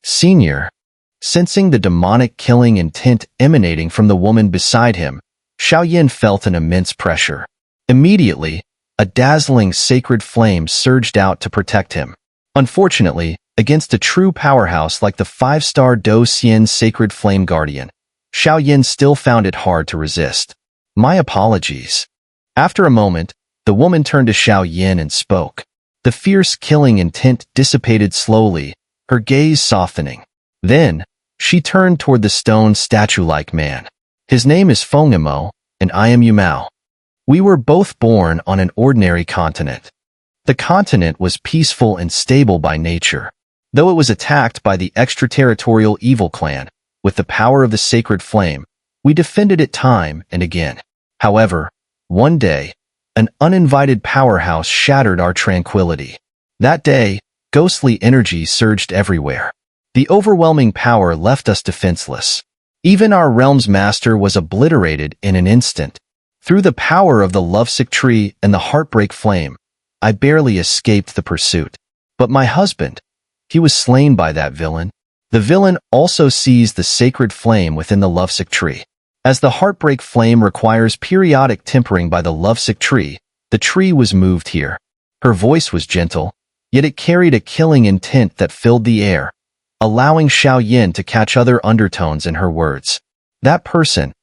Senior. Sensing the demonic killing intent emanating from the woman beside him, Xiaoyan felt an immense pressure. Immediately, a dazzling sacred flame surged out to protect him. Unfortunately, against a true powerhouse like the 5-star Do Xian Sacred Flame Guardian, Xiaoyan still found it hard to resist. My apologies. After a moment, the woman turned to Xiaoyan and spoke. The fierce killing intent dissipated slowly, her gaze softening. Then, she turned toward the stone statue-like man. His name is Feng Yimou, and I am Yumao. We were both born on an ordinary continent. The continent was peaceful and stable by nature. Though it was attacked by the extraterritorial evil clan, with the power of the sacred flame, we defended it time and again. However, one day, an uninvited powerhouse shattered our tranquility. That day, ghostly energy surged everywhere. The overwhelming power left us defenseless. Even our realm's master was obliterated in an instant. Through the power of the lovesick tree and the heartbreak flame, I barely escaped the pursuit. But my husband, he was slain by that villain. The villain also seized the sacred flame within the lovesick tree. As the heartbreak flame requires periodic tempering by the lovesick tree, the tree was moved here. Her voice was gentle, yet it carried a killing intent that filled the air, allowing Xiaoyan to catch other undertones in her words. That person,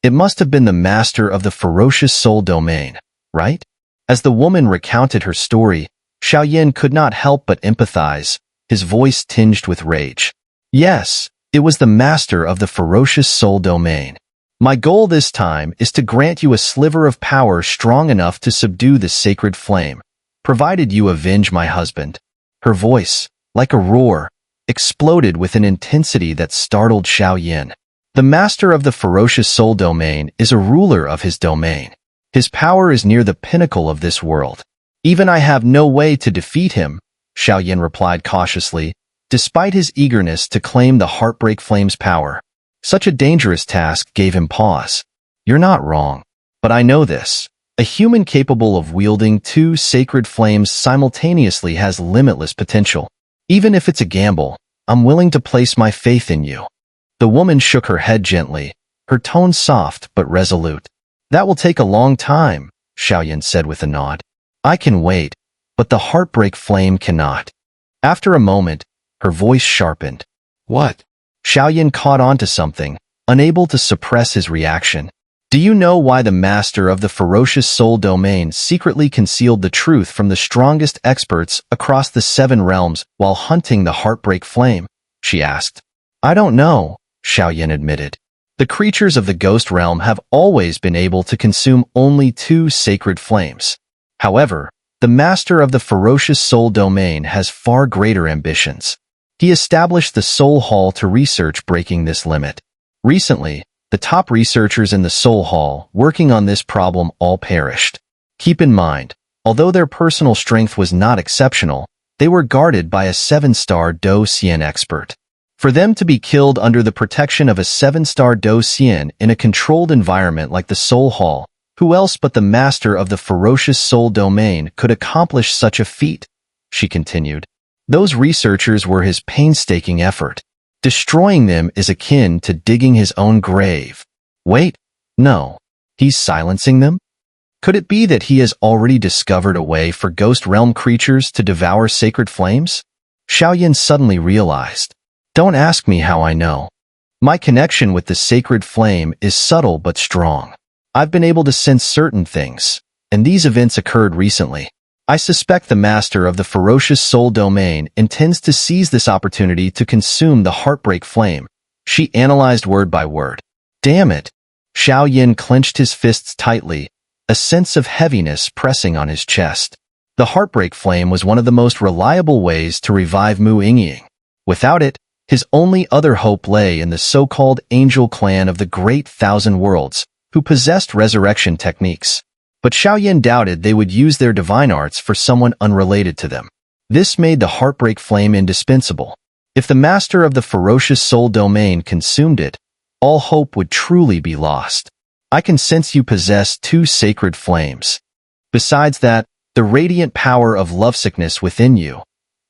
it must have been the master of the ferocious soul domain, right? As the woman recounted her story, Xiaoyan could not help but empathize, his voice tinged with rage. Yes, it was the master of the ferocious soul domain. My goal this time is to grant you a sliver of power strong enough to subdue the sacred flame, provided you avenge my husband. Her voice, like a roar, exploded with an intensity that startled Xiaoyan. The master of the ferocious soul domain is a ruler of his domain. His power is near the pinnacle of this world. Even I have no way to defeat him, Xiaoyan replied cautiously, despite his eagerness to claim the heartbreak flame's power. Such a dangerous task gave him pause. You're not wrong, but I know this. A human capable of wielding two sacred flames simultaneously has limitless potential. Even if it's a gamble, I'm willing to place my faith in you. The woman shook her head gently, her tone soft but resolute. That will take a long time, Xiaoyan said with a nod. I can wait, but the heartbreak flame cannot. After a moment, her voice sharpened. What? Xiaoyan caught on to something, unable to suppress his reaction. Do you know why the master of the ferocious soul domain secretly concealed the truth from the strongest experts across the 7 realms while hunting the heartbreak flame? She asked. I don't know, Xiaoyan admitted. The creatures of the ghost realm have always been able to consume only 2 sacred flames. However, the master of the ferocious soul domain has far greater ambitions. He established the Soul Hall to research breaking this limit. Recently, the top researchers in the Soul Hall working on this problem all perished. Keep in mind, although their personal strength was not exceptional, they were guarded by a 7-star Do Xian expert. For them to be killed under the protection of a 7-star Do Xian in a controlled environment like the Soul Hall, who else but the master of the ferocious soul domain could accomplish such a feat? She continued. Those researchers were his painstaking effort. Destroying them is akin to digging his own grave. Wait, no. He's silencing them? Could it be that he has already discovered a way for ghost realm creatures to devour sacred flames? Xiaoyan suddenly realized. Don't ask me how I know. My connection with the sacred flame is subtle but strong. I've been able to sense certain things, and these events occurred recently. I suspect the master of the ferocious soul domain intends to seize this opportunity to consume the heartbreak flame. She analyzed word by word. Damn it! Xiaoyan clenched his fists tightly, a sense of heaviness pressing on his chest. The heartbreak flame was one of the most reliable ways to revive Mu Yingying. Without it, his only other hope lay in the so-called angel clan of the Great Thousand Worlds, who possessed resurrection techniques. But Xiaoyan doubted they would use their divine arts for someone unrelated to them. This made the heartbreak flame indispensable. If the master of the ferocious soul domain consumed it, all hope would truly be lost. I can sense you possess 2 sacred flames. Besides that, the radiant power of lovesickness within you.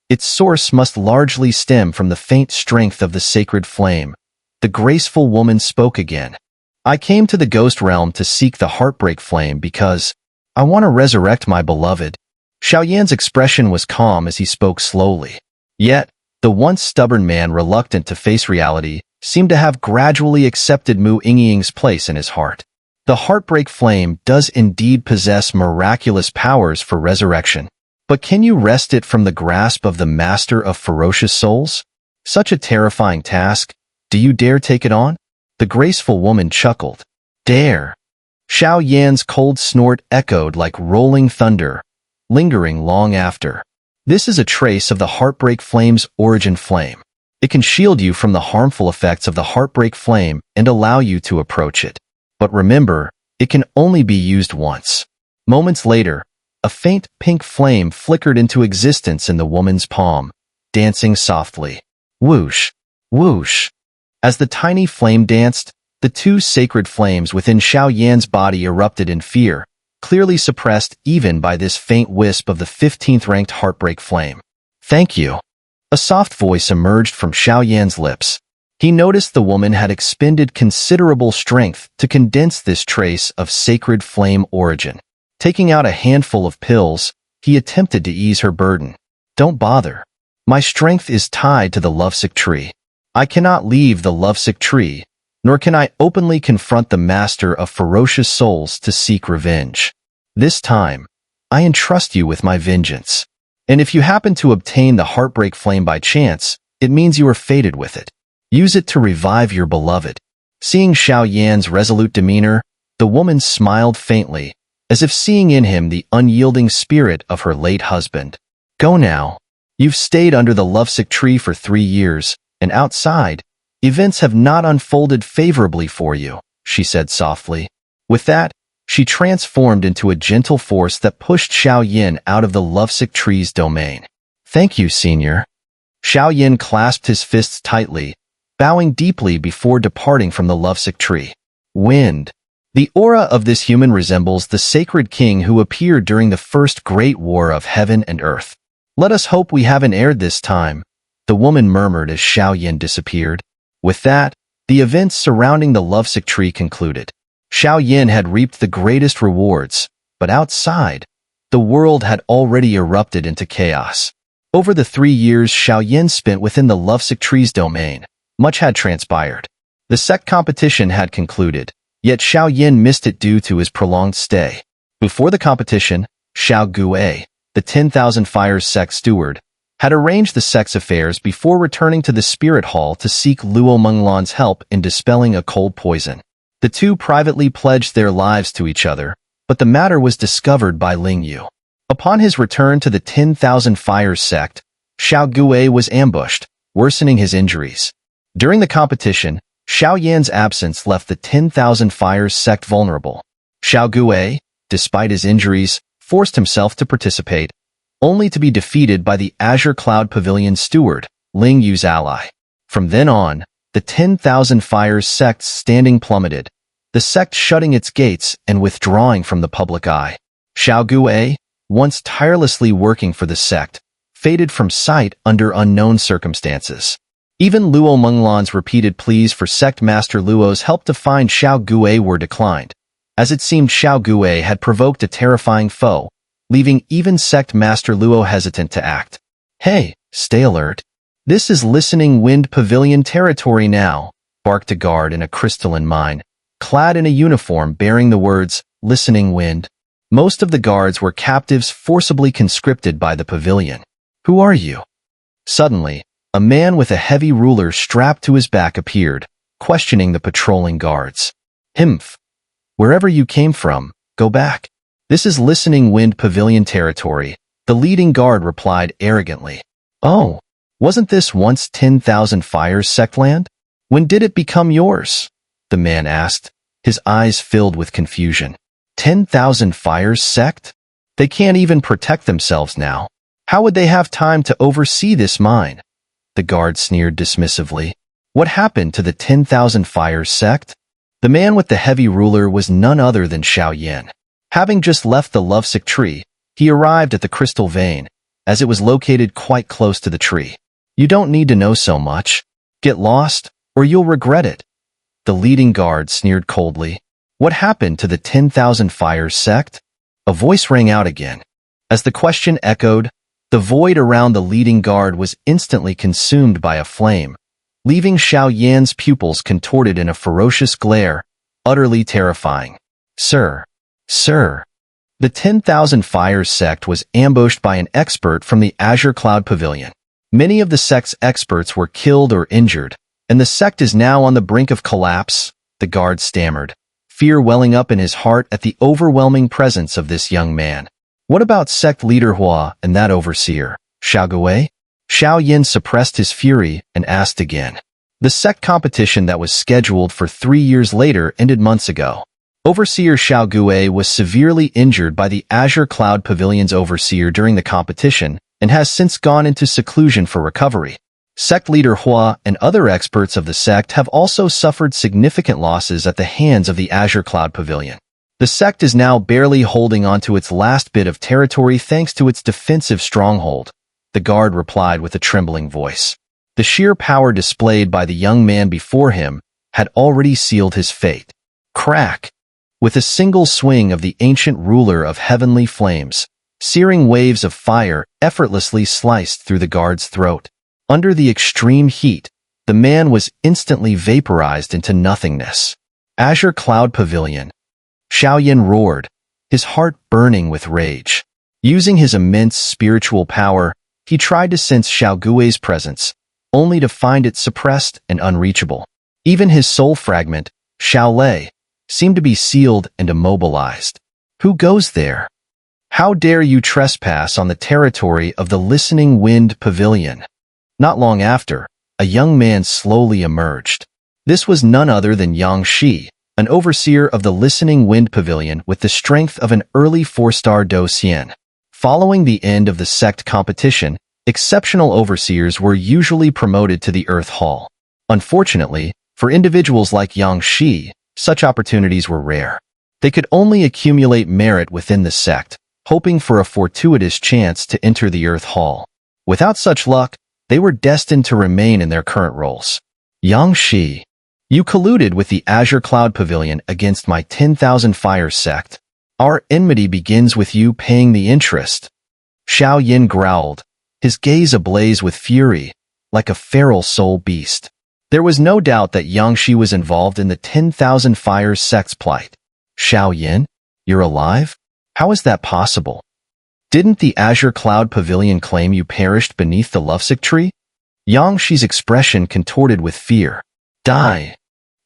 Its source must largely stem from the faint strength of the sacred flame. The graceful woman spoke again. I came to the ghost realm to seek the heartbreak flame because I want to resurrect my beloved. Xiao Yan's expression was calm as he spoke slowly. Yet, the once stubborn man reluctant to face reality seemed to have gradually accepted Mu Yingying's place in his heart. The heartbreak flame does indeed possess miraculous powers for resurrection. But can you wrest it from the grasp of the master of ferocious souls? Such a terrifying task. Do you dare take it on? The graceful woman chuckled. Dare. Xiao Yan's cold snort echoed like rolling thunder, lingering long after. This is a trace of the heartbreak flame's origin flame. It can shield you from the harmful effects of the heartbreak flame and allow you to approach it. But remember, it can only be used once. Moments later, a faint pink flame flickered into existence in the woman's palm, dancing softly. Whoosh, whoosh. As the tiny flame danced, the two sacred flames within Xiao Yan's body erupted in fear, clearly suppressed even by this faint wisp of the 15th-ranked heartbreak flame. Thank you. A soft voice emerged from Xiao Yan's lips. He noticed the woman had expended considerable strength to condense this trace of sacred flame origin. Taking out a handful of pills, he attempted to ease her burden. Don't bother. My strength is tied to the lovesick tree. I cannot leave the lovesick tree, nor can I openly confront the master of ferocious souls to seek revenge. This time, I entrust you with my vengeance. And if you happen to obtain the heartbreak flame by chance, it means you are fated with it. Use it to revive your beloved. Seeing Xiao Yan's resolute demeanor, the woman smiled faintly, as if seeing in him the unyielding spirit of her late husband. Go now. You've stayed under the lovesick tree for 3 years, and outside, events have not unfolded favorably for you, she said softly. With that, she transformed into a gentle force that pushed Xiao Yan out of the lovesick tree's domain. Thank you, Senior. Xiao Yan clasped his fists tightly, bowing deeply before departing from the lovesick tree. Wind. The aura of this human resembles the sacred king who appeared during the first great war of heaven and earth. Let us hope we haven't erred this time, the woman murmured as Xiao Yan disappeared. With that, the events surrounding the lovesick tree concluded. Xiao Yan had reaped the greatest rewards, but outside, the world had already erupted into chaos. Over the 3 years Xiao Yan spent within the lovesick tree's domain, much had transpired. The sect competition had concluded, yet Xiao Yan missed it due to his prolonged stay. Before the competition, Xiao Gui, the 10,000 Fires sect steward, had arranged the sect's affairs before returning to the spirit hall to seek Luo Menglan's help in dispelling a cold poison. The two privately pledged their lives to each other, but the matter was discovered by Ling Yu. Upon his return to the 10,000 Fires sect, Xiao Gui was ambushed, worsening his injuries. During the competition, Xiao Yan's absence left the 10,000 Fires sect vulnerable. Xiao Gui, despite his injuries, forced himself to participate, only to be defeated by the Azure Cloud Pavilion steward, Ling Yu's ally. From then on, the 10,000 Fires sect's standing plummeted, the sect shutting its gates and withdrawing from the public eye. Xiao Gui, once tirelessly working for the sect, faded from sight under unknown circumstances. Even Luo Menglan's repeated pleas for Sect Master Luo's help to find Xiao Gui were declined, as it seemed Xiao Gui had provoked a terrifying foe, leaving even Sect Master Luo hesitant to act. Hey, stay alert. This is Listening Wind Pavilion territory now, barked a guard in a crystalline mine, clad in a uniform bearing the words, Listening Wind. Most of the guards were captives forcibly conscripted by the pavilion. Who are you? Suddenly, a man with a heavy ruler strapped to his back appeared, questioning the patrolling guards. Himph. Wherever you came from, go back. This is Listening Wind Pavilion territory, the leading guard replied arrogantly. Oh, wasn't this once 10,000 Fires sect land? When did it become yours? The man asked, his eyes filled with confusion. 10,000 Fires sect? They can't even protect themselves now. How would they have time to oversee this mine? The guard sneered dismissively. What happened to the 10,000 Fires sect? The man with the heavy ruler was none other than Xiao Yan. Having just left the lovesick tree, he arrived at the crystal vein, as it was located quite close to the tree. You don't need to know so much. Get lost, or you'll regret it. The leading guard sneered coldly. What happened to the 10,000 Fires sect? A voice rang out again. As the question echoed, the void around the leading guard was instantly consumed by a flame, leaving Xiao Yan's pupils contorted in a ferocious glare, utterly terrifying. Sir. The 10,000 Fires sect was ambushed by an expert from the Azure Cloud Pavilion. Many of the sect's experts were killed or injured, and the sect is now on the brink of collapse, the guard stammered, fear welling up in his heart at the overwhelming presence of this young man. What about sect leader Hua and that overseer, Xiao Gui? Xiao Yin suppressed his fury and asked again. The sect competition that was scheduled for 3 years later ended months ago. Overseer Xiao Gui was severely injured by the Azure Cloud Pavilion's overseer during the competition and has since gone into seclusion for recovery. Sect leader Hua and other experts of the sect have also suffered significant losses at the hands of the Azure Cloud Pavilion. The sect is now barely holding onto its last bit of territory thanks to its defensive stronghold, the guard replied with a trembling voice. The sheer power displayed by the young man before him had already sealed his fate. Crack! With a single swing of the ancient ruler of heavenly flames, searing waves of fire effortlessly sliced through the guard's throat. Under the extreme heat, the man was instantly vaporized into nothingness. Azure Cloud Pavilion. Xiao Yin roared, his heart burning with rage. Using his immense spiritual power, he tried to sense Xiao Gui's presence, only to find it suppressed and unreachable. Even his soul fragment, Xiao Lei, seemed to be sealed and immobilized. Who goes there? How dare you trespass on the territory of the Listening Wind Pavilion? Not long after, a young man slowly emerged. This was none other than Yang Shi, an overseer of the Listening Wind Pavilion with the strength of an early 4-star Do Xian. Following the end of the sect competition, exceptional overseers were usually promoted to the Earth Hall. Unfortunately, for individuals like Yang Shi, such opportunities were rare. They could only accumulate merit within the sect, hoping for a fortuitous chance to enter the Earth Hall. Without such luck, they were destined to remain in their current roles. Yang Shi, you colluded with the Azure Cloud Pavilion against my 10,000 Fires sect. Our enmity begins with you paying the interest. Xiao Yin growled, his gaze ablaze with fury, like a feral soul beast. There was no doubt that Yang Shi was involved in the 10,000 Fires sect's plight. Xiao Yin, you're alive? How is that possible? Didn't the Azure Cloud Pavilion claim you perished beneath the lovesick tree? Yang Shi's expression contorted with fear. Die.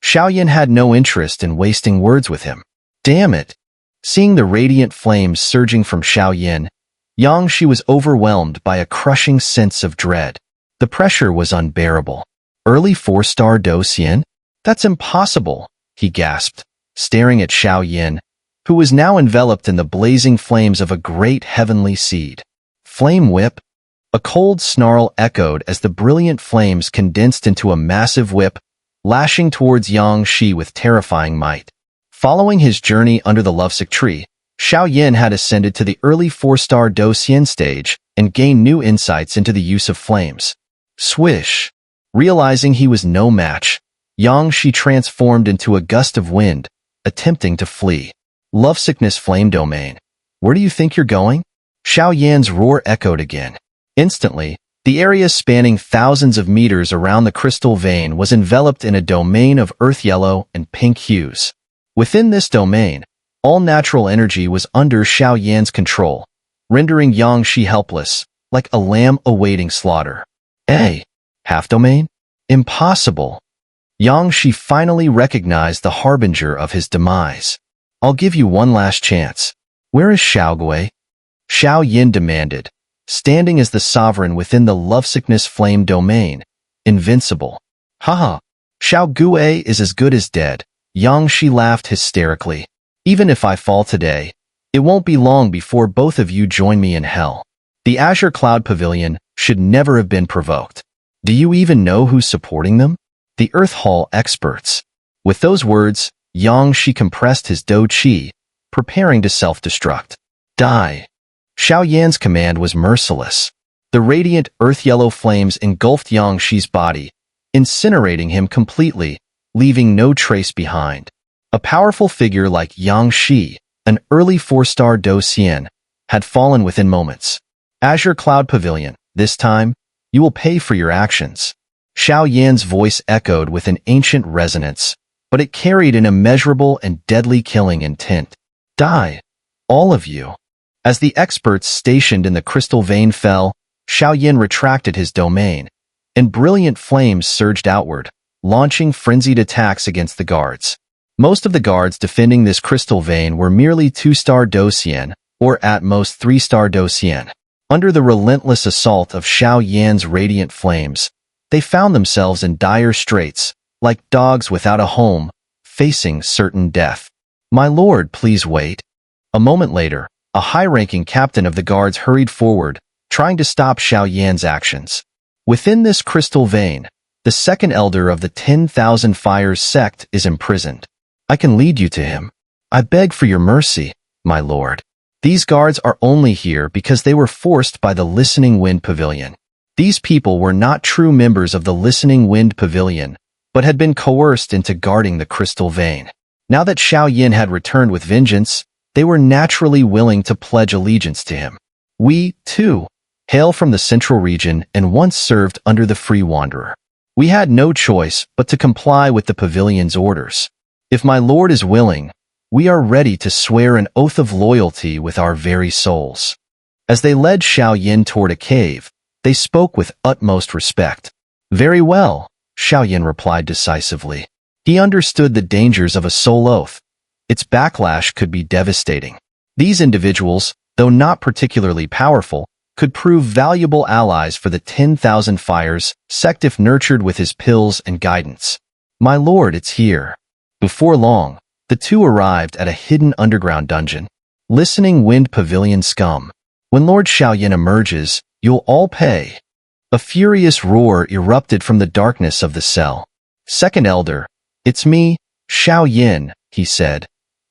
Xiao Yin had no interest in wasting words with him. Damn it. Seeing the radiant flames surging from Xiao Yin, Yang Shi was overwhelmed by a crushing sense of dread. The pressure was unbearable. Early 4-star Do Xian? That's impossible, he gasped, staring at Xiao Yin, who was now enveloped in the blazing flames of a great heavenly seed. Flame whip? A cold snarl echoed as the brilliant flames condensed into a massive whip, lashing towards Yang Shi with terrifying might. Following his journey under the lovesick tree, Xiao Yin had ascended to the early 4-star Do Xian stage and gained new insights into the use of flames. Swish! Realizing he was no match, Yang Shi transformed into a gust of wind, attempting to flee. Lovesickness Flame Domain. Where do you think you're going? Xiao Yan's roar echoed again. Instantly, the area spanning thousands of meters around the crystal vein was enveloped in a domain of earth yellow and pink hues. Within this domain, all natural energy was under Xiao Yan's control, rendering Yang Shi helpless, like a lamb awaiting slaughter. Half-domain? Impossible. Yang Shi finally recognized the harbinger of his demise. I'll give you one last chance. Where is Xiao Gui? Xiao Yin demanded, standing as the sovereign within the lovesickness flame domain. Invincible. Haha. Xiao Gui is as good as dead. Yang Shi laughed hysterically. Even if I fall today, it won't be long before both of you join me in hell. The Azure Cloud Pavilion should never have been provoked. Do you even know who's supporting them? The Earth Hall experts. With those words, Yang Shi compressed his Do Chi, preparing to self-destruct. Die. Xiao Yan's command was merciless. The radiant earth-yellow flames engulfed Yang Shi's body, incinerating him completely, leaving no trace behind. A powerful figure like Yang Shi, an early 4-star Do Xian, had fallen within moments. Azure Cloud Pavilion, this time, you will pay for your actions. Xiao Yan's voice echoed with an ancient resonance, but it carried an immeasurable and deadly killing intent. Die, all of you. As the experts stationed in the crystal vein fell, Xiao Yan retracted his domain, and brilliant flames surged outward, launching frenzied attacks against the guards. Most of the guards defending this crystal vein were merely 2-star Do Xian, or at most 3-star Do Xian. Under the relentless assault of Xiao Yan's radiant flames, they found themselves in dire straits, like dogs without a home, facing certain death. "My lord, please wait." A moment later, a high-ranking captain of the guards hurried forward, trying to stop Xiao Yan's actions. Within this crystal vein, the second elder of the 10,000 Fires sect is imprisoned. I can lead you to him. I beg for your mercy, my lord. These guards are only here because they were forced by the Listening Wind Pavilion. These people were not true members of the Listening Wind Pavilion, but had been coerced into guarding the crystal vein. Now that Xiao Yan had returned with vengeance, they were naturally willing to pledge allegiance to him. We, too, hail from the central region and once served under the Free Wanderer. We had no choice but to comply with the pavilion's orders. If my lord is willing, we are ready to swear an oath of loyalty with our very souls. As they led Xiao Yan toward a cave, they spoke with utmost respect. Very well, Xiao Yan replied decisively. He understood the dangers of a soul oath. Its backlash could be devastating. These individuals, though not particularly powerful, could prove valuable allies for the 10,000 Fires sect if nurtured with his pills and guidance. My lord, it's here. Before long, the two arrived at a hidden underground dungeon. Listening Wind Pavilion scum. When Lord Xiao Yan emerges, you'll all pay. A furious roar erupted from the darkness of the cell. Second Elder, it's me, Xiao Yan, he said,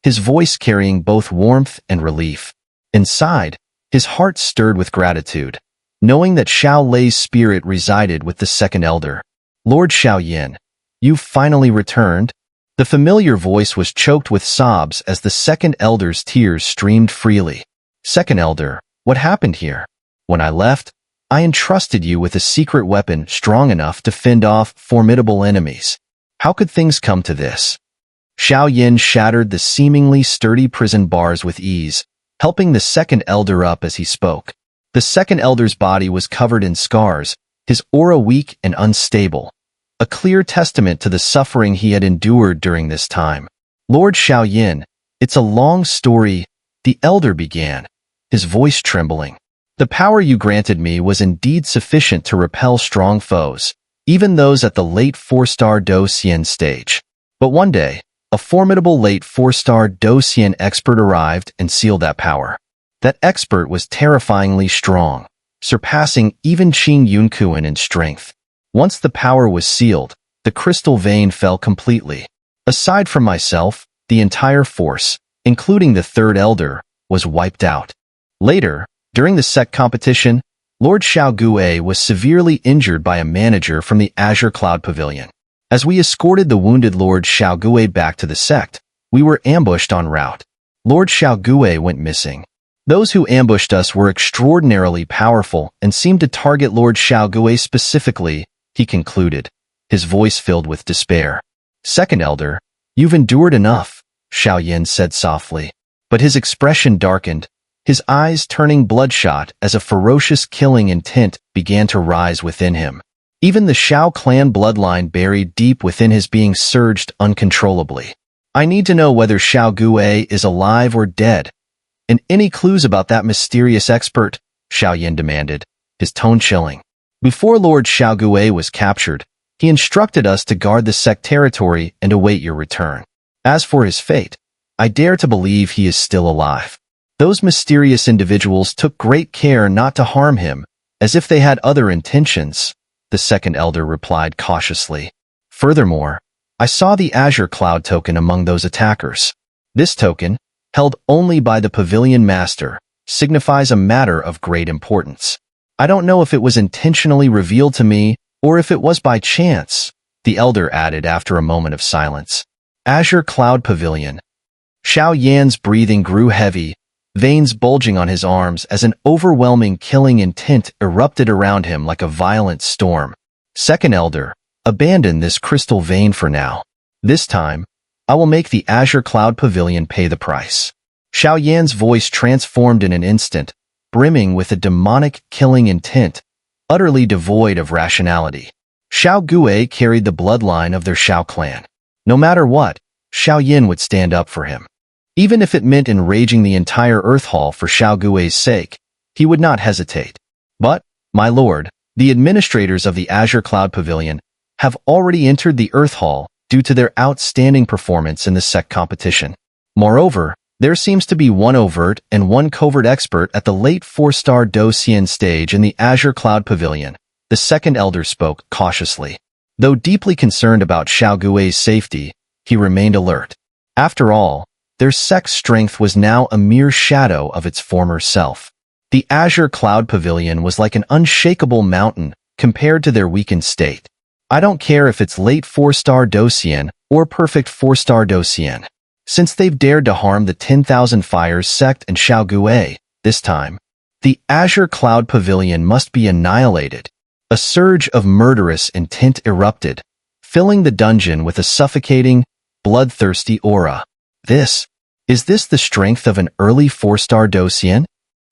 his voice carrying both warmth and relief. Inside, his heart stirred with gratitude, knowing that Xiao Lei's spirit resided with the Second Elder. Lord Xiao Yan, you've finally returned? The familiar voice was choked with sobs as the Second Elder's tears streamed freely. Second Elder, what happened here? When I left, I entrusted you with a secret weapon strong enough to fend off formidable enemies. How could things come to this? Xiao Yan shattered the seemingly sturdy prison bars with ease, helping the Second Elder up as he spoke. The Second Elder's body was covered in scars, his aura weak and unstable, a clear testament to the suffering he had endured during this time. Lord Xiao Yan, it's a long story, the Elder began, his voice trembling. The power you granted me was indeed sufficient to repel strong foes, even those at the late 4-star Do Xian stage. But one day, a formidable late 4-star Do Xian expert arrived and sealed that power. That expert was terrifyingly strong, surpassing even Qing Yunkuan in strength. Once the power was sealed, the crystal vein fell completely. Aside from myself, the entire force, including the Third Elder, was wiped out. Later, during the sect competition, Lord Xiao Gue was severely injured by a manager from the Azure Cloud Pavilion. As we escorted the wounded Lord Xiao Gue back to the sect, we were ambushed en route. Lord Xiao Gue went missing. Those who ambushed us were extraordinarily powerful and seemed to target Lord Xiao Gue specifically, he concluded, his voice filled with despair. Second Elder, you've endured enough, Xiao Yan said softly. But his expression darkened, his eyes turning bloodshot as a ferocious killing intent began to rise within him. Even the Xiao clan bloodline buried deep within his being surged uncontrollably. I need to know whether Xiao Gue is alive or dead. And any clues about that mysterious expert? Xiao Yan demanded, his tone chilling. Before Lord Xiao Gue was captured, he instructed us to guard the sect territory and await your return. As for his fate, I dare to believe he is still alive. Those mysterious individuals took great care not to harm him, as if they had other intentions, the Second Elder replied cautiously. Furthermore, I saw the Azure Cloud token among those attackers. This token, held only by the Pavilion Master, signifies a matter of great importance. I don't know if it was intentionally revealed to me or if it was by chance, the elder added after a moment of silence. Azure Cloud Pavilion. Xiao Yan's breathing grew heavy, veins bulging on his arms as an overwhelming killing intent erupted around him like a violent storm. Second elder, abandon this crystal vein for now. This time, I will make the Azure Cloud Pavilion pay the price. Xiao Yan's voice transformed in an instant, brimming with a demonic killing intent, utterly devoid of rationality. Xiao Gui carried the bloodline of their Xiao clan. No matter what, Xiao Yan would stand up for him. Even if it meant enraging the entire Earth Hall for Xiao Gui's sake, he would not hesitate. But, my lord, the administrators of the Azure Cloud Pavilion have already entered the Earth Hall due to their outstanding performance in the sect competition. Moreover, there seems to be one overt and one covert expert at the late 4-star Do Xian stage in the Azure Cloud Pavilion. The second elder spoke cautiously. Though deeply concerned about Xiao Gui's safety, he remained alert. After all, their sect's strength was now a mere shadow of its former self. The Azure Cloud Pavilion was like an unshakable mountain compared to their weakened state. I don't care if it's late 4-star Do Xian or perfect 4-star Do Xian. Since they've dared to harm the 10,000 Fires sect and Xiao Gui, this time, the Azure Cloud Pavilion must be annihilated. A surge of murderous intent erupted, filling the dungeon with a suffocating, bloodthirsty aura. Is this the strength of an early 4-star Do Xian?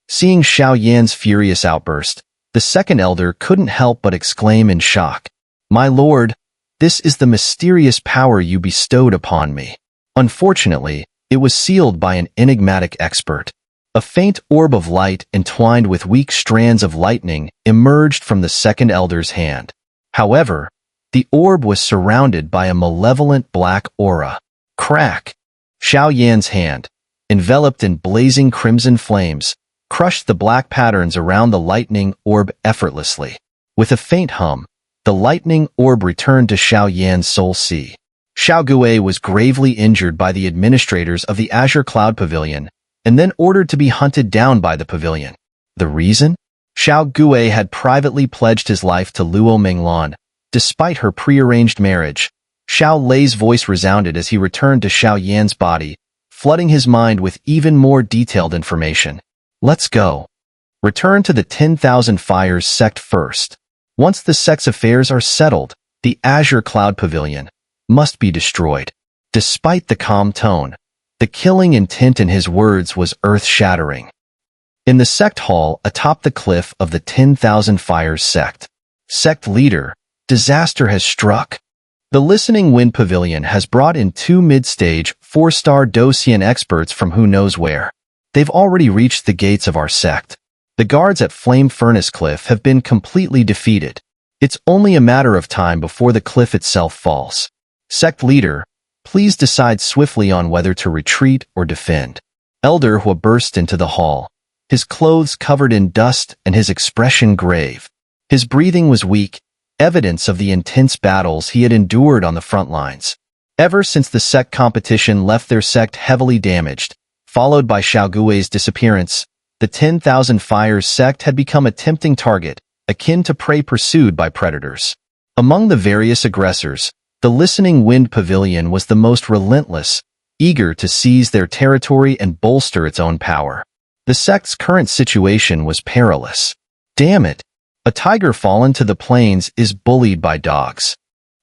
Seeing Xiao Yan's furious outburst, the second elder couldn't help but exclaim in shock. My lord, this is the mysterious power you bestowed upon me. Unfortunately, it was sealed by an enigmatic expert. A faint orb of light entwined with weak strands of lightning emerged from the second elder's hand. However, the orb was surrounded by a malevolent black aura. Crack! Xiao Yan's hand, enveloped in blazing crimson flames, crushed the black patterns around the lightning orb effortlessly. With a faint hum, the lightning orb returned to Xiao Yan's soul sea. Xiao Gui was gravely injured by the administrators of the Azure Cloud Pavilion and then ordered to be hunted down by the pavilion. The reason? Xiao Gui had privately pledged his life to Luo Menglan, despite her prearranged marriage. Xiao Lei's voice resounded as he returned to Xiao Yan's body, flooding his mind with even more detailed information. Let's go. Return to the 10,000 Fires sect first. Once the sect's affairs are settled, the Azure Cloud Pavilion must be destroyed. Despite the calm tone, the killing intent in his words was earth-shattering. In the sect hall atop the cliff of the 10,000 Fires sect, sect leader, disaster has struck. The Listening Wind Pavilion has brought in 2 mid-stage, 4-star Do Xian experts from who knows where. They've already reached the gates of our sect. The guards at Flame Furnace Cliff have been completely defeated. It's only a matter of time before the cliff itself falls. Sect leader, please decide swiftly on whether to retreat or defend. Elder Hua burst into the hall, his clothes covered in dust and his expression grave. His breathing was weak, evidence of the intense battles he had endured on the front lines. Ever since the sect competition left their sect heavily damaged, followed by Xiao Gui's disappearance, the 10,000 Fires sect had become a tempting target, akin to prey pursued by predators. Among the various aggressors, the Listening Wind Pavilion was the most relentless, eager to seize their territory and bolster its own power. The sect's current situation was perilous. Damn it! A tiger fallen to the plains is bullied by dogs.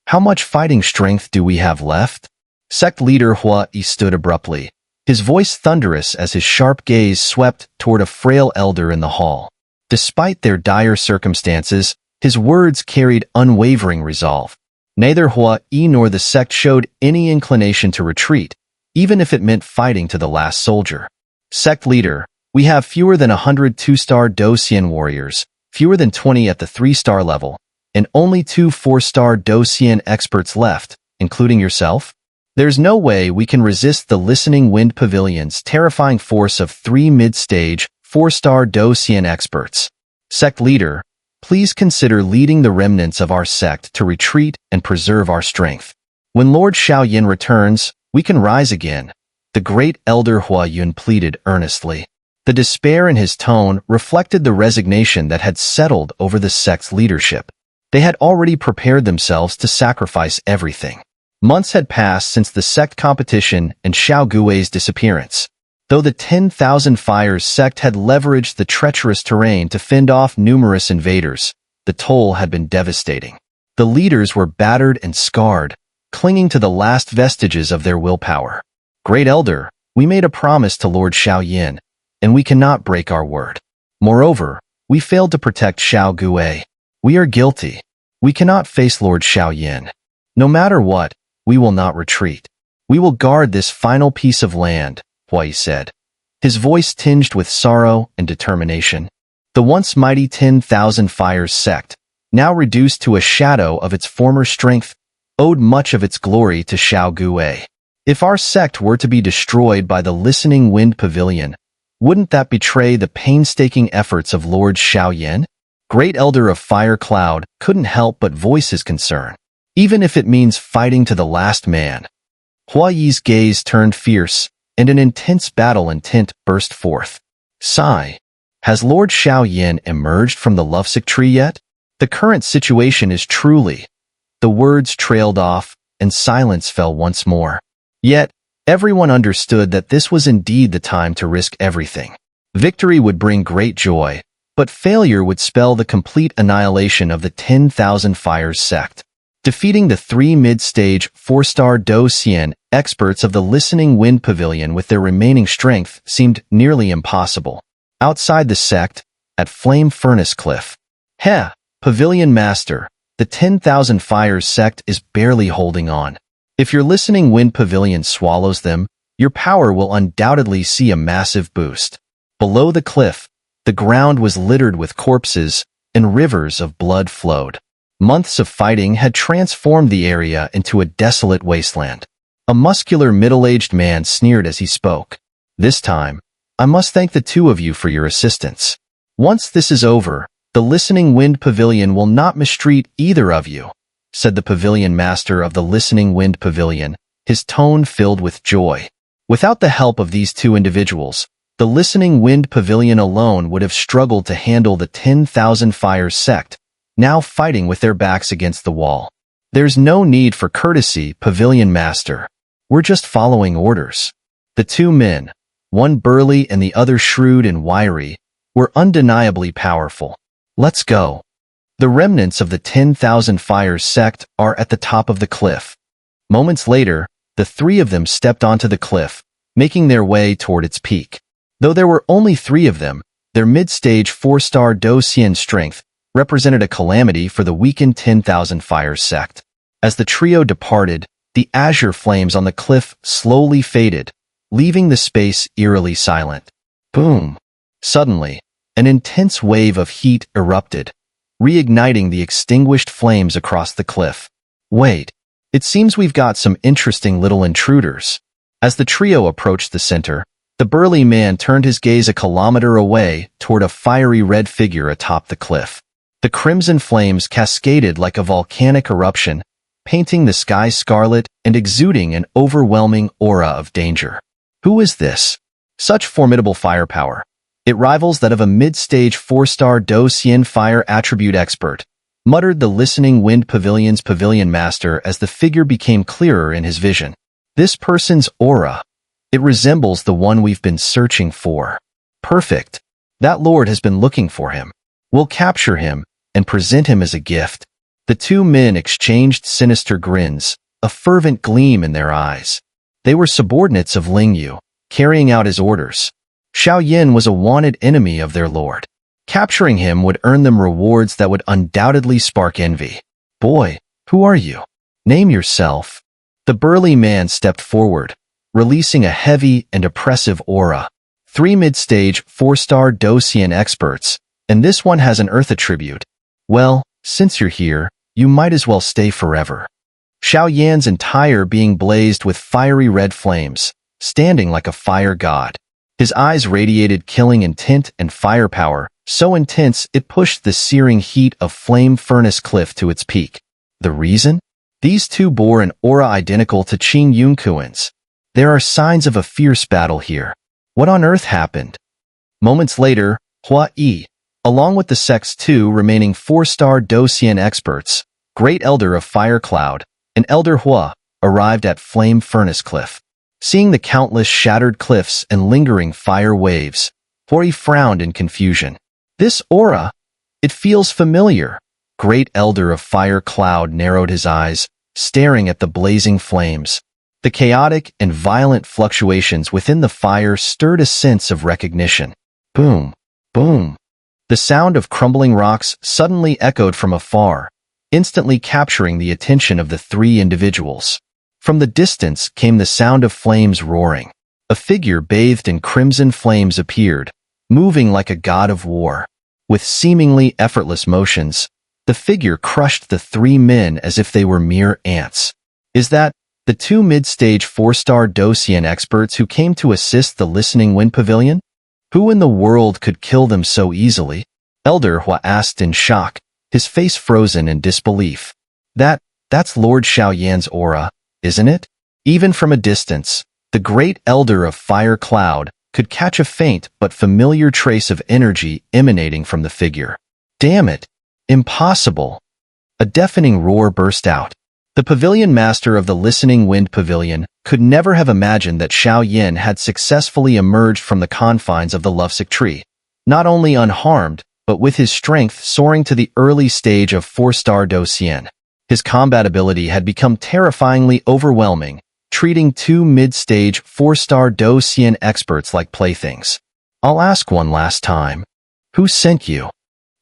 How much fighting strength do we have left? Sect leader Hua Yi stood abruptly, his voice thunderous as his sharp gaze swept toward a frail elder in the hall. Despite their dire circumstances, his words carried unwavering resolve. Neither Hua Yi nor the sect showed any inclination to retreat, even if it meant fighting to the last soldier. Sect leader, we have fewer than 100 2-star Do Xian warriors, fewer than 20 at the 3-star level, and only 2 4-star Do Xian experts left, including yourself? There's no way we can resist the Listening Wind Pavilion's terrifying force of 3 mid-stage, 4-star Do Xian experts. Sect leader, please consider leading the remnants of our sect to retreat and preserve our strength. When Lord Xiao Yan returns, we can rise again, the great elder Hua Yun pleaded earnestly. The despair in his tone reflected the resignation that had settled over the sect's leadership. They had already prepared themselves to sacrifice everything. Months had passed since the sect competition and Xiao Gui's disappearance. Though the 10,000 Fires sect had leveraged the treacherous terrain to fend off numerous invaders, the toll had been devastating. The leaders were battered and scarred, clinging to the last vestiges of their willpower. Great Elder, we made a promise to Lord Xiaoyan, and we cannot break our word. Moreover, we failed to protect Xiao Gui. We are guilty. We cannot face Lord Xiaoyan. No matter what, we will not retreat. We will guard this final piece of land, Huai said, his voice tinged with sorrow and determination. The once mighty 10,000 Fires sect, now reduced to a shadow of its former strength, owed much of its glory to Xiao Gui. If our sect were to be destroyed by the Listening Wind Pavilion, wouldn't that betray the painstaking efforts of Lord Xiaoyan? Great Elder of Fire Cloud couldn't help but voice his concern, even if it means fighting to the last man. Huai's gaze turned fierce, and an intense battle intent burst forth. Sigh. Has Lord Xiaoyan emerged from the lovesick tree yet? The current situation is truly... The words trailed off, and silence fell once more. Yet, everyone understood that this was indeed the time to risk everything. Victory would bring great joy, but failure would spell the complete annihilation of the 10,000 Fires sect. Defeating the 3 mid-stage 4-star Do Xian experts of the Listening Wind Pavilion with their remaining strength seemed nearly impossible. Outside the sect, at Flame Furnace Cliff. Pavilion Master, the 10,000 Fires sect is barely holding on. If your Listening Wind Pavilion swallows them, your power will undoubtedly see a massive boost. Below the cliff, the ground was littered with corpses, and rivers of blood flowed. Months of fighting had transformed the area into a desolate wasteland. A muscular middle-aged man sneered as he spoke. This time, I must thank the two of you for your assistance. Once this is over, the Listening Wind Pavilion will not mistreat either of you, said the pavilion master of the Listening Wind Pavilion, his tone filled with joy. Without the help of these two individuals, the Listening Wind Pavilion alone would have struggled to handle the 10,000 Fires sect, now fighting with their backs against the wall. There's no need for courtesy, Pavilion Master. We're just following orders. The two men, one burly and the other shrewd and wiry, were undeniably powerful. Let's go. The remnants of the 10,000 Fires sect are at the top of the cliff. Moments later, the three of them stepped onto the cliff, making their way toward its peak. Though there were only 3 of them, their mid-stage 4-star Do Xian strength represented a calamity for the weakened 10,000 Fires sect. As the trio departed, the azure flames on the cliff slowly faded, leaving the space eerily silent. Boom! Suddenly, an intense wave of heat erupted, reigniting the extinguished flames across the cliff. Wait, it seems we've got some interesting little intruders. As the trio approached the center, the burly man turned his gaze a kilometer away toward a fiery red figure atop the cliff. The crimson flames cascaded like a volcanic eruption, painting the sky scarlet and exuding an overwhelming aura of danger. Who is this? Such formidable firepower. It rivals that of a mid-stage 4-star Do Xian fire attribute expert, muttered the Listening Wind Pavilion's pavilion master as the figure became clearer in his vision. This person's aura. It resembles the one we've been searching for. Perfect. That lord has been looking for him. We'll capture him and present him as a gift. The two men exchanged sinister grins, a fervent gleam in their eyes. They were subordinates of Ling Yu, carrying out his orders. Xiaoyan was a wanted enemy of their lord. Capturing him would earn them rewards that would undoubtedly spark envy. Boy, who are you? Name yourself. The burly man stepped forward, releasing a heavy and oppressive aura. 3 mid-stage 4-star Do Xian experts, and this one has an earth attribute. Well, since you're here, you might as well stay forever. Xiaoyan's entire being blazed with fiery red flames, standing like a fire god. His eyes radiated killing intent and firepower, so intense it pushed the searing heat of Flame Furnace Cliff to its peak. The reason? These two bore an aura identical to Qing Yunkuan's. There are signs of a fierce battle here. What on earth happened? Moments later, Hua Yi, along with the sect's 2 remaining 4-star Docian experts, Great Elder of Fire Cloud, and Elder Hua, arrived at Flame Furnace Cliff. Seeing the countless shattered cliffs and lingering fire waves, Hori frowned in confusion. This aura, it feels familiar. Great Elder of Fire Cloud narrowed his eyes, staring at the blazing flames. The chaotic and violent fluctuations within the fire stirred a sense of recognition. Boom, boom. The sound of crumbling rocks suddenly echoed from afar, instantly capturing the attention of the 3 individuals. From the distance came the sound of flames roaring. A figure bathed in crimson flames appeared, moving like a god of war. With seemingly effortless motions, the figure crushed the 3 men as if they were mere ants. Is that the 2 mid-stage 4-star Docian experts who came to assist the Listening Wind Pavilion? Who in the world could kill them so easily? Elder Hua asked in shock, his face frozen in disbelief. That's Lord Xiaoyan's aura, isn't it? Even from a distance, the Great Elder of Fire Cloud could catch a faint but familiar trace of energy emanating from the figure. Damn it! Impossible! A deafening roar burst out. The pavilion master of the Listening Wind Pavilion could never have imagined that Xiaoyan had successfully emerged from the confines of the Lovesick Tree, not only unharmed, but with his strength soaring to the early stage of 4-star Docian. His combat ability had become terrifyingly overwhelming, treating 2 mid-stage 4-star Docian experts like playthings. I'll ask one last time. Who sent you?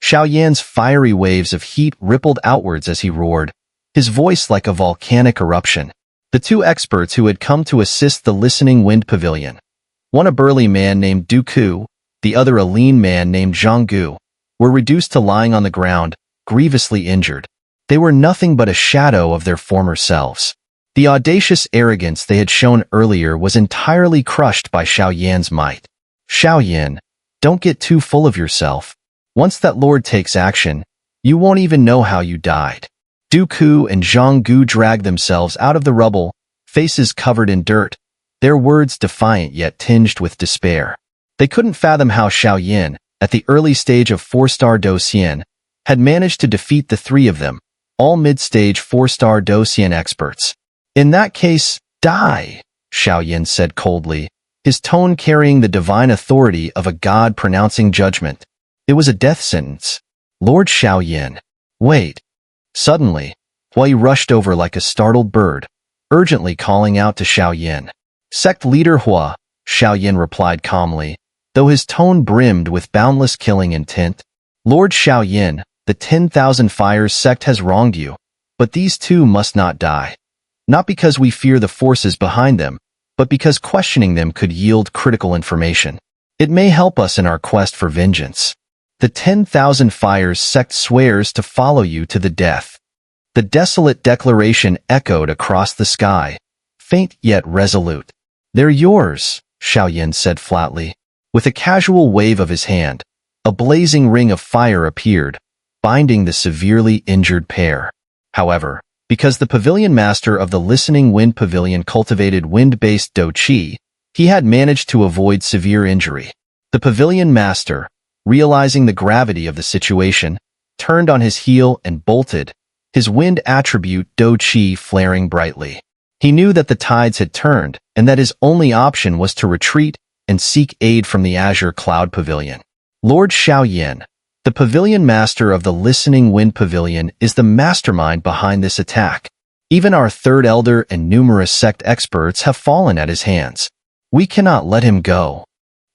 Xiaoyan's fiery waves of heat rippled outwards as he roared, his voice like a volcanic eruption. The 2 experts who had come to assist the Listening Wind Pavilion, one a burly man named Du Ku, the other a lean man named Zhang Gu, were reduced to lying on the ground, grievously injured. They were nothing but a shadow of their former selves. The audacious arrogance they had shown earlier was entirely crushed by Xiaoyan's might. Xiaoyan, don't get too full of yourself. Once that lord takes action, you won't even know how you died. Du Ku and Zhang Gu dragged themselves out of the rubble, faces covered in dirt, their words defiant yet tinged with despair. They couldn't fathom how Xiaoyan, at the early stage of 4-star Docian, had managed to defeat the 3 of them, all mid-stage 4-star Docian experts. In that case, die, Xiaoyan said coldly, his tone carrying the divine authority of a god pronouncing judgment. It was a death sentence. Lord Xiaoyan, wait. Suddenly, Hui rushed over like a startled bird, urgently calling out to Xiaoyan. Sect leader Hua, Xiaoyan replied calmly, though his tone brimmed with boundless killing intent. Lord Xiaoyan, the 10,000 Fires sect has wronged you, but these 2 must not die. Not because we fear the forces behind them, but because questioning them could yield critical information. It may help us in our quest for vengeance. The 10,000 Fires sect swears to follow you to the death. The desolate declaration echoed across the sky, faint yet resolute. They're yours, Xiaoyan said flatly. With a casual wave of his hand, a blazing ring of fire appeared, binding the severely injured pair. However, because the pavilion master of the Listening Wind Pavilion cultivated wind-based Do Qi, he had managed to avoid severe injury. The pavilion master, realizing the gravity of the situation, turned on his heel and bolted, his wind attribute Do Qi flaring brightly. He knew that the tides had turned and that his only option was to retreat and seek aid from the Azure Cloud Pavilion. Lord Xiaoyan, the pavilion master of the Listening Wind Pavilion, is the mastermind behind this attack. Even our 3rd elder and numerous sect experts have fallen at his hands. We cannot let him go.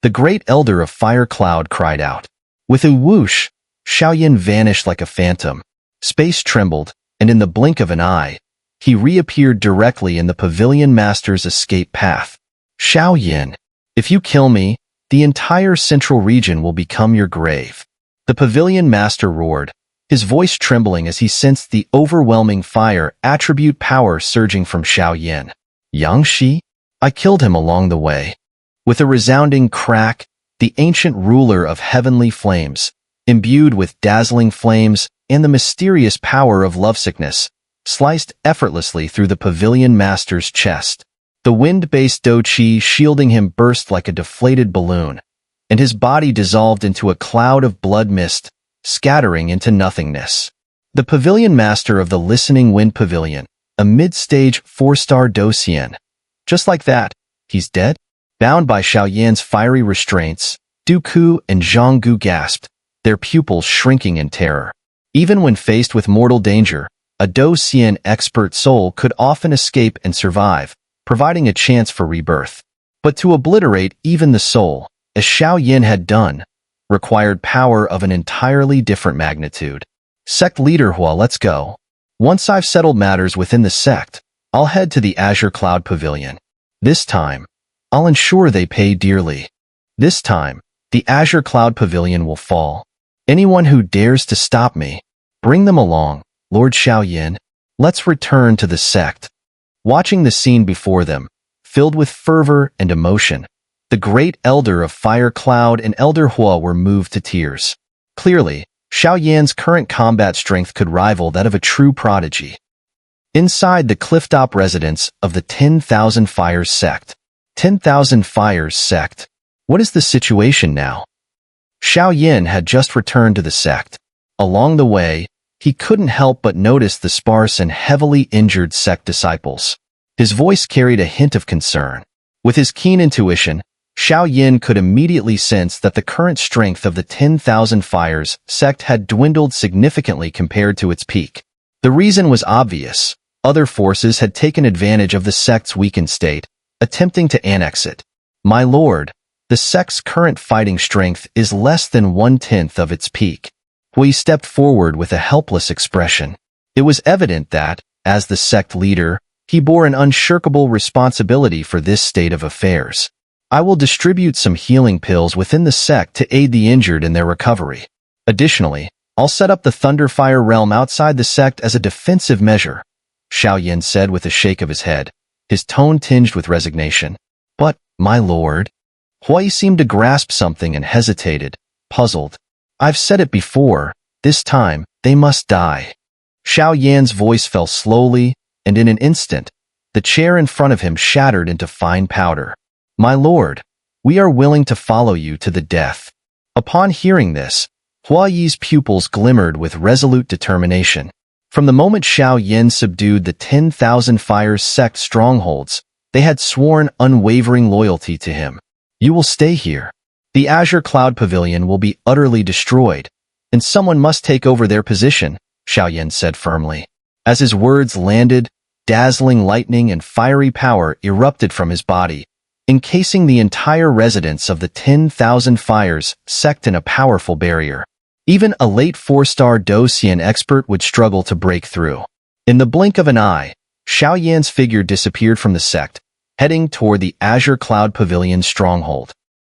The Great Elder of Fire Cloud cried out. With a whoosh, Xiaoyan vanished like a phantom. Space trembled, and in the blink of an eye, he reappeared directly in the pavilion master's escape path. Xiaoyan, if you kill me, the entire central region will become your grave. The pavilion master roared, his voice trembling as he sensed the overwhelming fire attribute power surging from Xiaoyan. Yang Shi? I killed him along the way. With a resounding crack, the ancient ruler of heavenly flames, imbued with dazzling flames and the mysterious power of lovesickness, sliced effortlessly through the pavilion master's chest. The wind-based Do Qi shielding him burst like a deflated balloon, and his body dissolved into a cloud of blood mist, scattering into nothingness. The pavilion master of the Listening Wind Pavilion, a mid-stage 4-star Docian. Just like that, he's dead? Bound by Xiaoyan's fiery restraints, Du Ku and Zhang Gu gasped, their pupils shrinking in terror. Even when faced with mortal danger, a Docian expert soul could often escape and survive, providing a chance for rebirth. But to obliterate even the soul, as Xiaoyan had done, required power of an entirely different magnitude. Sect leader Hua, let's go. Once I've settled matters within the sect, I'll head to the Azure Cloud Pavilion. This time, I'll ensure they pay dearly. This time, the Azure Cloud Pavilion will fall. Anyone who dares to stop me, bring them along, Lord Xiaoyan. Let's return to the sect. Watching the scene before them, filled with fervor and emotion, the great Elder of Fire Cloud and Elder Hua were moved to tears. Clearly, Xiaoyan's current combat strength could rival that of a true prodigy. Inside the clifftop residence of the 10,000 Fires sect. 10,000 Fires sect. What is the situation now? Xiaoyan had just returned to the sect. Along the way, he couldn't help but notice the sparse and heavily injured sect disciples. His voice carried a hint of concern. With his keen intuition, Xiaoyan could immediately sense that the current strength of the 10,000 Fires sect had dwindled significantly compared to its peak. The reason was obvious. Other forces had taken advantage of the sect's weakened state, attempting to annex it. My lord, the sect's current fighting strength is less than 1/10 of its peak. Hui stepped forward with a helpless expression. It was evident that, as the sect leader, he bore an unshirkable responsibility for this state of affairs. I will distribute some healing pills within the sect to aid the injured in their recovery. Additionally, I'll set up the Thunderfire Realm outside the sect as a defensive measure, Xiaoyan said with a shake of his head, his tone tinged with resignation. But, my lord, Hui seemed to grasp something and hesitated, puzzled. I've said it before, this time, they must die. Xiaoyan's voice fell slowly, and in an instant, the chair in front of him shattered into fine powder. My lord, we are willing to follow you to the death. Upon hearing this, Hua Yi's pupils glimmered with resolute determination. From the moment Xiaoyan subdued the 10,000 Fires sect strongholds, they had sworn unwavering loyalty to him. You will stay here. The Azure Cloud Pavilion will be utterly destroyed, and someone must take over their position, Xiaoyan said firmly. As his words landed, dazzling lightning and fiery power erupted from his body, encasing the entire residence of the 10,000 Fires sect in a powerful barrier. Even a late 4-star Docian expert would struggle to break through. In the blink of an eye, Xiaoyan's figure disappeared from the sect, heading toward the Azure Cloud Pavilion's stronghold.